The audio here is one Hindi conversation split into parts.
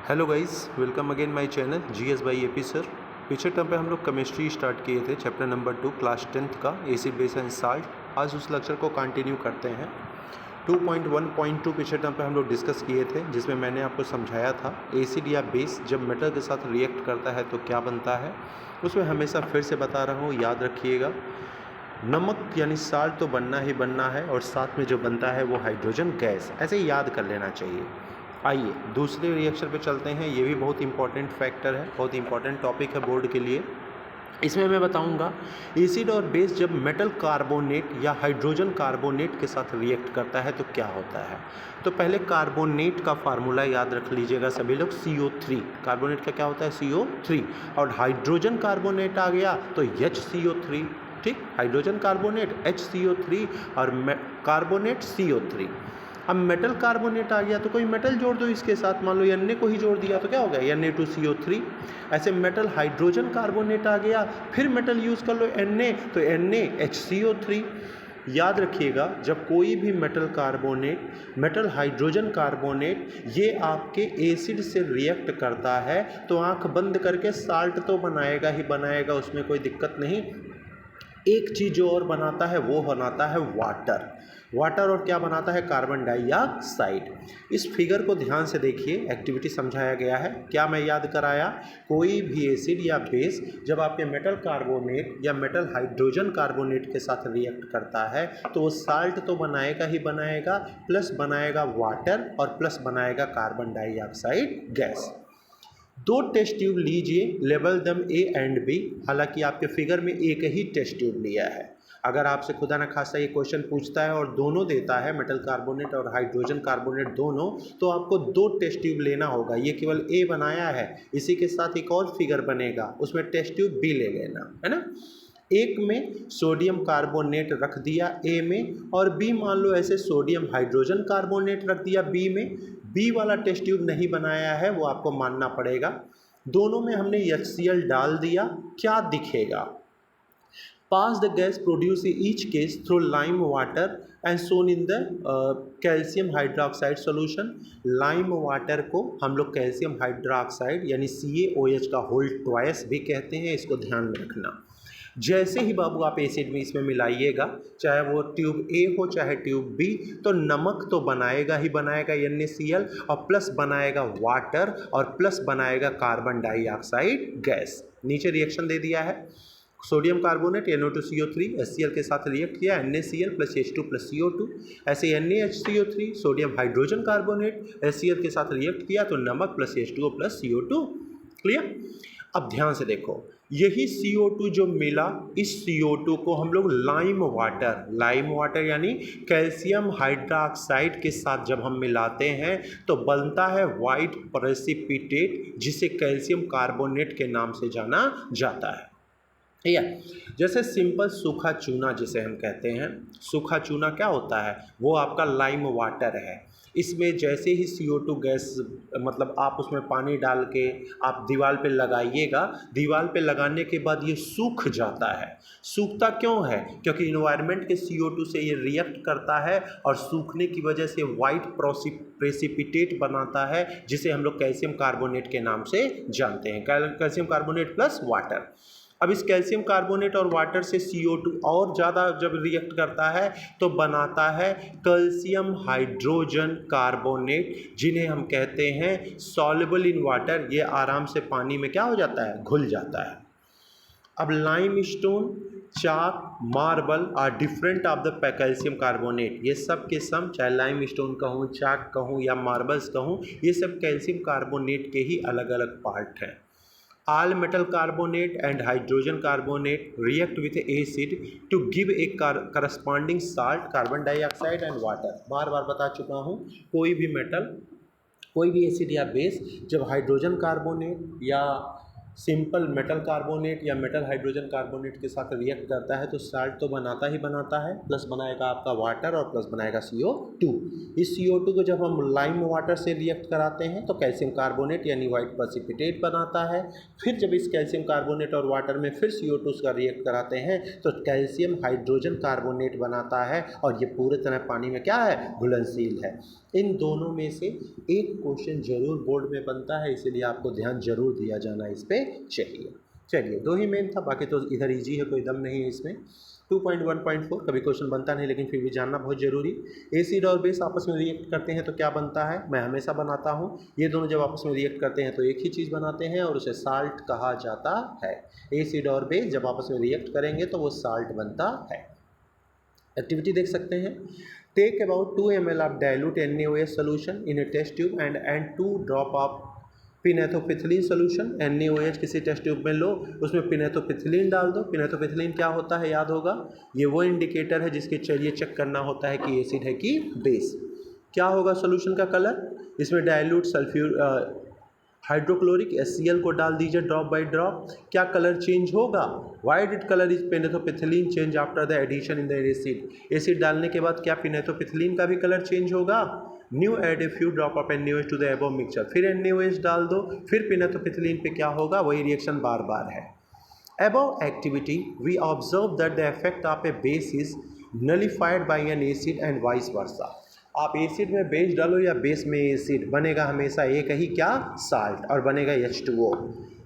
Hello guys, welcome again my channel GS by AP sir. पिछले टर्म पे हम लोग केमिस्ट्री स्टार्ट किए थे, चैप्टर नंबर 2 क्लास 10th का एसिड बेस एंड साल्ट। आज उस लेक्चर को कंटिन्यू करते हैं। 2.1.2 पिछले टर्म पे हम लोग डिस्कस किए थे, जिसमें मैंने आपको समझाया था एसिड या बेस जब मेटल के साथ रिएक्ट करता है तो क्या बनता है। उसमें हमेशा फिर से बता रहा हूँ, याद रखिएगा, नमक यानी साल्ट तो बनना ही बनना है और साथ में जो बनता है वो हाइड्रोजन गैस, ऐसे ही याद कर लेना चाहिए। आइए दूसरे रिएक्शन पे चलते हैं। ये भी बहुत इंपॉर्टेंट फैक्टर है, बहुत इंपॉर्टेंट टॉपिक है बोर्ड के लिए। इसमें मैं बताऊंगा एसिड और बेस जब मेटल कार्बोनेट या हाइड्रोजन कार्बोनेट के साथ रिएक्ट करता है तो क्या होता है। तो पहले कार्बोनेट का फार्मूला याद रख लीजिएगा सभी लोग, CO3। कार्बोनेट का क्या होता है, CO3। और हाइड्रोजन कार्बोनेट आ गया तो HCO3। ठीक, हाइड्रोजन कार्बोनेट HCO3 और कार्बोनेट CO3। अब मेटल कार्बोनेट आ गया तो कोई मेटल जोड़ दो इसके साथ, मान लो Na को ही जोड़ दिया तो क्या हो गया, Na2CO3। ऐसे मेटल हाइड्रोजन कार्बोनेट आ गया, फिर मेटल यूज़ कर लो Na, तो NaHCO3। याद रखिएगा, जब कोई भी metal carbonate, metal hydrogen carbonate ये आपके एसिड से रिएक्ट करता है तो आंख बंद करके साल्ट तो बनाएगा ही बनाएगा, उसमें कोई दिक्कत नहीं। एक चीज़ जो और बनाता है वो बनाता है वाटर। वाटर और क्या बनाता है, कार्बन डाइऑक्साइड। इस फिगर को ध्यान से देखिए, एक्टिविटी समझाया गया है। क्या मैं याद कराया, कोई भी एसिड या बेस जब आपके मेटल कार्बोनेट या मेटल हाइड्रोजन कार्बोनेट के साथ रिएक्ट करता है तो वो साल्ट तो बनाएगा ही बनाएगा, प्लस बनाएगा वाटर और प्लस बनाएगा कार्बन डाइऑक्साइड गैस। दो टेस्ट ट्यूब लीजिए, लेबल दम A एंड B। हालांकि आपके फिगर में एक ही टेस्ट ट्यूब लिया है। अगर आपसे खुदा न खास्ता ये क्वेश्चन पूछता है और दोनों देता है, मेटल कार्बोनेट और हाइड्रोजन कार्बोनेट दोनों, तो आपको दो टेस्ट ट्यूब लेना होगा। ये केवल A बनाया है, इसी के साथ एक और फिगर बनेगा, उसमें टेस्ट ट्यूब B ले लेना है ना। एक में सोडियम कार्बोनेट रख दिया A में, और B मान लो ऐसे सोडियम हाइड्रोजन कार्बोनेट रख दिया B में। B वाला टेस्ट ट्यूब नहीं बनाया है, वो आपको मानना पड़ेगा। दोनों में हमने HCl डाल दिया, क्या दिखेगा, pass the gas produce each case through lime water and soon in the calcium hydroxide solution. Lime water को हम लोग कैल्शियम हाइड्रोक्साइड यानी CaOH का होल ट्वाइस भी कहते हैं, इसको ध्यान में रखना। जैसे ही बाबू आप एसिड में इसमें मिलाइएगा, चाहे वो ट्यूब A हो चाहे ट्यूब B, तो नमक तो बनाएगा ही बनाएगा NaCl, और प्लस बनाएगा वाटर और प्लस बनाएगा कार्बन डाइऑक्साइड गैस। नीचे रिएक्शन दे दिया है, सोडियम कार्बोनेट NO2CO3 HCl के साथ रिएक्ट किया, NaCl plus H2 plus CO2। ऐसे NaHCO3 sodium hydrogen carbonate HCl के साथ रिएक्ट किया तो नमक plus H2O plus CO2। Clear. अब ध्यान से देखो, यही CO2 जो मिला, इस CO2 को हम लोग लाइम वाटर यानी कैल्शियम हाइड्रोक्साइड के साथ जब हम मिलाते हैं तो बनता है वाइट प्रेसिपिटेट, जिसे कैल्शियम कार्बोनेट के नाम से जाना जाता है। या जैसे सिंपल सूखा चूना जिसे हम कहते हैं, सूखा चूना क्या होता है, वो आपका लाइम वाटर है। इसमें जैसे ही CO2 गैस, मतलब आप उसमें पानी डाल के आप दीवार पे लगाइएगा, दीवार पे लगाने के बाद ये सूख जाता है। सूखता क्यों है, क्योंकि इन्वायरमेंट के CO2 से ये रिएक्ट करता है और सूखने की वजह से वाइट प्रेसिपिटेट बनाता है, जिसे हम लोग कैल्शियम कार्बोनेट के नाम से जानते हैं, कैल्शियम कार्बोनेट प्लस वाटर। अब इस कैल्शियम कार्बोनेट और वाटर से CO2 और ज़्यादा जब रिएक्ट करता है तो बनाता है कैल्शियम हाइड्रोजन कार्बोनेट, जिन्हें हम कहते हैं सॉल्युबल इन वाटर। ये आराम से पानी में क्या हो जाता है, घुल जाता है। अब limestone, chalk, marble are different of the calcium carbonate. ये सब के सब, चाहे लाइम स्टोन कहूँ, चाक कहूँ या मार्बल्स कहूँ, ये सब कैल्शियम कार्बोनेट के ही अलग अलग पार्ट हैं। All metal carbonate and hydrogen carbonate react with acid to give a corresponding salt, carbon dioxide and water। बार बार बता चुका हूँ, कोई भी मेटल, कोई भी एसिड या बेस जब हाइड्रोजन कार्बोनेट या सिंपल मेटल कार्बोनेट या मेटल हाइड्रोजन कार्बोनेट के साथ रिएक्ट करता है तो साल्ट तो बनाता ही बनाता है, प्लस बनाएगा आपका वाटर और प्लस बनाएगा CO2। इस CO2 को जब हम लाइम वाटर से रिएक्ट कराते हैं तो कैल्शियम कार्बोनेट यानी वाइट प्रेसिपिटेट बनाता है। फिर जब इस कैल्शियम कार्बोनेट और वाटर में फिर CO2 का रिएक्ट कराते हैं तो कैल्शियम हाइड्रोजन कार्बोनेट बनाता है और ये पूरे तरह पानी में क्या है, घुलनशील है। इन दोनों में से एक क्वेश्चन जरूर बोर्ड में बनता है, इसीलिए आपको ध्यान जरूर दिया जाना इस पे चाहिए। चलिए, दो ही मेन था, बाकी तो इधर इजी है, कोई दम नहीं है इसमें। 2.1.4 कभी क्वेश्चन बनता नहीं, लेकिन फिर भी जानना बहुत जरूरी। एसिड और बेस आपस में रिएक्ट करते हैं तो क्या बनता है, मैं हमेशा बनाता हूँ, ये दोनों जब आपस में रिएक्ट करते हैं तो एक ही चीज़ बनाते हैं और उसे साल्ट कहा जाता है। एसिड और बेस जब आपस में रिएक्ट करेंगे तो वो साल्ट बनता है। एक्टिविटी देख सकते हैं। Take about 2 ml of dilute NaOH solution in a test tube and 2 drop of phenolphthalein solution. NaOH किसी टेस्ट ट्यूब में लो, उसमें पिनेथोपिथिलीन डाल दो। पिनेथोपिथिलीन क्या होता है याद होगा, ये वो इंडिकेटर है जिसके चलिए चेक करना होता है कि एसिड है कि बेस। क्या होगा सोल्यूशन का कलर, इसमें डाइल्यूट सल्फ्यूर हाइड्रोक्लोरिक HCl को डाल दीजिए ड्रॉप बाय ड्रॉप। क्या कलर चेंज होगा, why did colour is phenolphthalein change after the addition in the acid. Acid डालने के बाद क्या पिनेथोपिथिलीन का भी कलर चेंज होगा। New add a few drop of NaOH to the above mixture, फिर NaOH डाल दो, फिर पिनेथोपिथिलीन पे क्या होगा, वही रिएक्शन बार बार है। Above activity we observe that the effect of a base is nullified by an acid and vice versa। आप एसिड में बेस डालो या बेस में एसिड, बनेगा हमेशा एक ही क्या, साल्ट, और बनेगा H2O।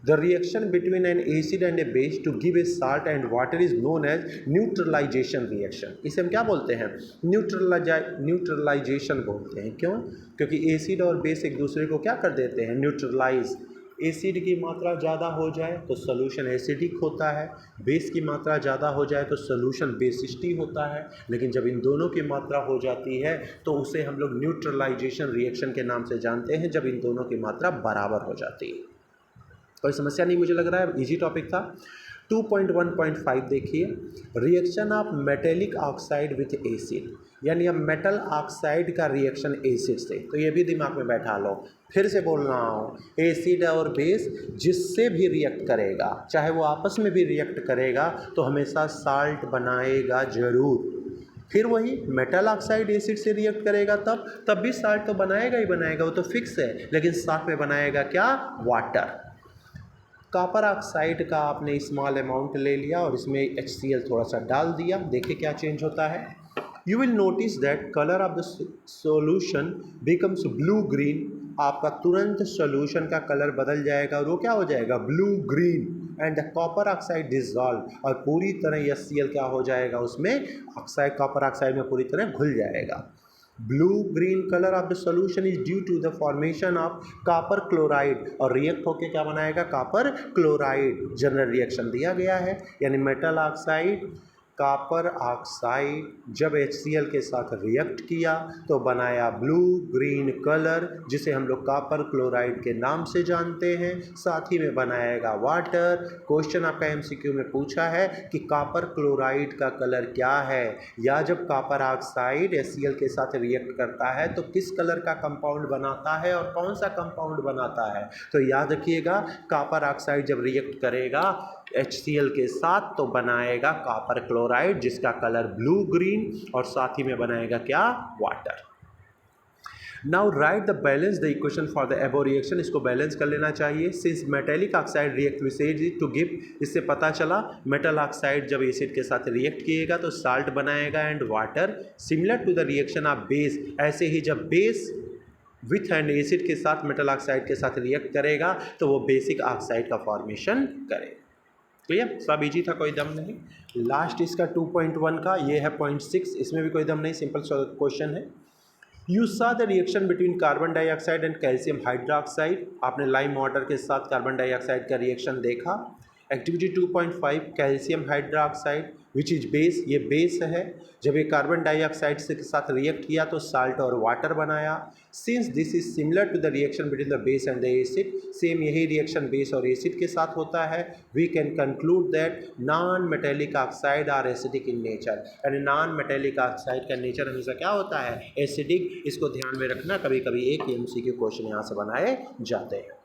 The reaction between an acid and a base to give a salt and water is known as neutralisation reaction. इसे हम क्या बोलते हैं, न्यूट्रलाइजेशन बोलते हैं। क्यों, क्योंकि एसिड और बेस एक दूसरे को क्या कर देते हैं, न्यूट्रलाइज। एसिड की मात्रा ज़्यादा हो जाए तो सोल्यूशन एसिडिक होता है, बेस की मात्रा ज़्यादा हो जाए तो सोल्यूशन बेसिस्टी होता है। लेकिन जब इन दोनों की मात्रा हो जाती है तो उसे हम लोग न्यूट्रलाइजेशन रिएक्शन के नाम से जानते हैं, जब इन दोनों की मात्रा बराबर हो जाती है। कोई समस्या नहीं मुझे लग रहा है, इजी टॉपिक था। 2.1.5 देखिए, reaction of metallic oxide with acid, यानी अब मेटल ऑक्साइड का रिएक्शन एसिड से, तो ये भी दिमाग में बैठा लो। फिर से बोल रहा हूँ, एसिड और बेस जिससे भी रिएक्ट करेगा, चाहे वो आपस में भी रिएक्ट करेगा, तो हमेशा साल्ट बनाएगा जरूर। फिर वही मेटल ऑक्साइड एसिड से रिएक्ट करेगा तब भी साल्ट तो बनाएगा ही बनाएगा, वो तो फिक्स है। लेकिन साथ में बनाएगा क्या, वाटर। कॉपर ऑक्साइड का आपने स्मॉल अमाउंट ले लिया और इसमें HCl थोड़ा सा डाल दिया, देखिए क्या चेंज होता है। You will notice that colour of the solution becomes blue green. आपका तुरंत सॉल्यूशन का कलर बदल जाएगा और वो क्या हो जाएगा, blue green. And the copper oxide dissolve, और पूरी तरह HCl क्या हो जाएगा, उसमें ऑक्साइड, कॉपर ऑक्साइड में पूरी तरह घुल जाएगा। Blue green colour of the solution is due to the formation of copper chloride, और रिएक्ट होके क्या बनाएगा, कॉपर क्लोराइड। जनरल रिएक्शन दिया गया है, यानी मेटल ऑक्साइड, कॉपर ऑक्साइड जब HCl के साथ रिएक्ट किया तो बनाया ब्लू ग्रीन कलर, जिसे हम लोग कॉपर क्लोराइड के नाम से जानते हैं। साथ ही में बनाएगा वाटर। क्वेश्चन आपका MCQ में पूछा है कि कॉपर क्लोराइड का कलर क्या है, या जब कॉपर ऑक्साइड HCl के साथ रिएक्ट करता है तो किस कलर का कंपाउंड बनाता है और कौन सा कंपाउंड बनाता है। तो याद रखिएगा, कॉपर ऑक्साइड जब रिएक्ट करेगा HCl के साथ तो बनाएगा कॉपर क्लोराइड जिसका कलर ब्लू ग्रीन, और साथ ही में बनाएगा क्या, water. Now write the balance the equation for the above reaction. इसको बैलेंस कर लेना चाहिए। Since metallic oxide react with acid to give, इससे पता चला मेटल ऑक्साइड जब एसिड के साथ रिएक्ट किएगा तो साल्ट बनाएगा and water. Similar to the reaction of base, ऐसे ही जब बेस विथ एंड एसिड के साथ मेटल ऑक्साइड के साथ रिएक्ट करेगा तो वो बेसिक ऑक्साइड का फॉर्मेशन करेगा। क्लियर, सब इजी था, कोई दम नहीं। लास्ट इसका 2.1 का ये है 0.6, इसमें भी कोई दम नहीं, सिंपल क्वेश्चन है। यू सा the reaction between carbon dioxide and calcium hydroxide. आपने लाइम वाटर के साथ कार्बन डाइऑक्साइड का रिएक्शन देखा। Activity 2.5, calcium hydroxide which is base, ये बेस है। जब ये कार्बन डाइऑक्साइड के साथ रिएक्ट किया तो साल्ट और वाटर बनाया। Since this is similar to the reaction between the base and the acid, same यही रिएक्शन बेस और एसिड के साथ होता है। We can conclude that non metallic oxide are acidic in nature, यानी नॉन मेटेलिक ऑक्साइड का नेचर हमेशा क्या होता है, एसिडिक। इसको ध्यान में रखना, कभी कभी एक MCQ क्वेश्चन यहाँ से बनाए जाते हैं।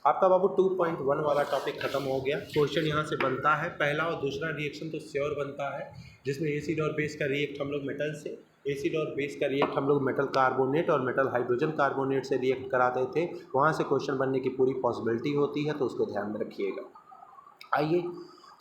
आपका बाबू 2.1 वाला टॉपिक खत्म हो गया। क्वेश्चन यहाँ से बनता है, पहला और दूसरा रिएक्शन तो श्योर बनता है, जिसमें एसिड और बेस का रिएक्ट हम लोग मेटल से, एसिड और बेस का रिएक्ट हम लोग मेटल कार्बोनेट और मेटल हाइड्रोजन कार्बोनेट से रिएक्ट कराते थे। वहाँ से क्वेश्चन बनने की पूरी पॉसिबिलिटी होती है, तो उसको ध्यान में रखिएगा। आइए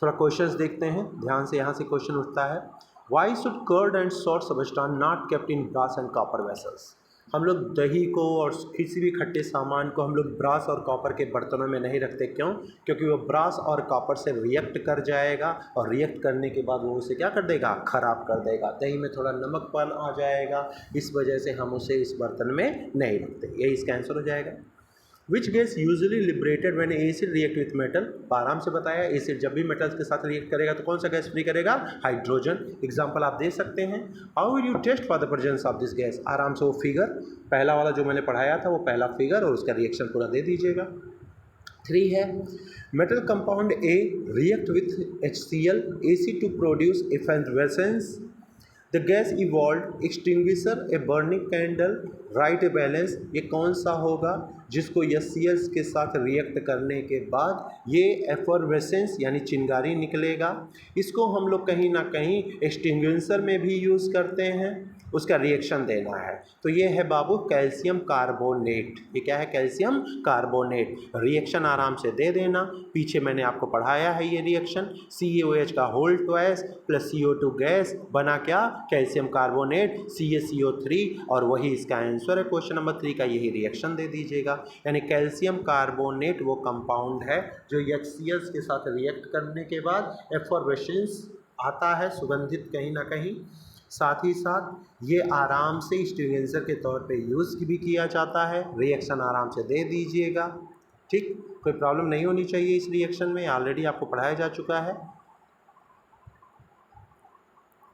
थोड़ा क्वेश्चंस देखते हैं ध्यान से। यहाँ से क्वेश्चन उठता है, why should curd and salt substance not kept in brass and copper vessels. हम लोग दही को और किसी भी खट्टे सामान को हम लोग ब्रास और कॉपर के बर्तनों में नहीं रखते। क्यों? क्योंकि वो ब्रास और कॉपर से रिएक्ट कर जाएगा और रिएक्ट करने के बाद वो उसे क्या कर देगा? खराब कर देगा। दही में थोड़ा नमकपन आ जाएगा, इस वजह से हम उसे इस बर्तन में नहीं रखते। यही इसका आंसर हो जाएगा। Which gas usually liberated when acid react with metal. आराम से बताया, एसिड जब भी मेटल्स के साथ रिएक्ट करेगा तो कौन सा गैस फ्री करेगा? हाइड्रोजन। एग्जांपल आप दे सकते हैं। How will you test for the presence of this gas. आराम से वो फिगर पहला वाला जो मैंने पढ़ाया था वो पहला फिगर और उसका रिएक्शन पूरा दे दीजिएगा। 3 है, metal compound a react with HCl AC to produce effervescence. The gas evolve extinguisher a burning candle write balance. ये कौन सा होगा जिसको HCl के साथ रिएक्ट करने के बाद ये एफरवेसेंस यानी चिंगारी निकलेगा। इसको हम लोग कहीं ना कहीं एक्सटिंग्विशर में भी यूज़ करते हैं, उसका रिएक्शन देना है। तो ये है बाबू कैल्शियम कार्बोनेट। ये क्या है? Calcium carbonate. रिएक्शन आराम से दे देना, पीछे मैंने आपको पढ़ाया है ये रिएक्शन। CaOH का whole twice plus CO2 gas बना क्या? कैल्शियम कार्बोनेट CaCO3, और वही इसका आंसर है क्वेश्चन नंबर 3 का। यही रिएक्शन दे दीजिएगा। यानी कैल्शियम कार्बोनेट वो कंपाउंड है जो HCl के साथ रिएक्ट करने के बाद एफरवेसेंस आता है, सुगंधित कहीं ना कहीं। साथ ही साथ ये आराम से एक्सटिंग्विशर के तौर पे यूज़ भी किया जाता है। रिएक्शन आराम से दे दीजिएगा, ठीक। कोई प्रॉब्लम नहीं होनी चाहिए इस रिएक्शन में, ऑलरेडी आपको पढ़ाया जा चुका है।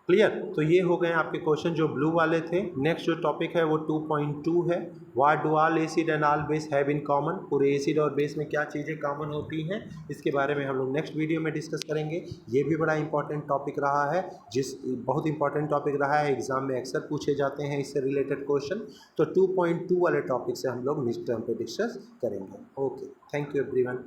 क्लियर? तो ये हो गए आपके क्वेश्चन जो ब्लू वाले थे। नेक्स्ट जो टॉपिक है वो 2.2 है, what do all acid and all base have in common. पूरे एसिड और बेस में क्या चीज़ें कॉमन होती हैं, इसके बारे में हम लोग नेक्स्ट वीडियो में डिस्कस करेंगे। ये भी बड़ा इंपॉर्टेंट टॉपिक रहा है, बहुत इंपॉर्टेंट टॉपिक रहा है, एग्जाम में अक्सर पूछे जाते हैं इससे रिलेटेड क्वेश्चन। तो 2.2 वाले टॉपिक से हम लोग नेक्स्ट टर्म पे डिस्कस करेंगे। Okay, thank you everyone.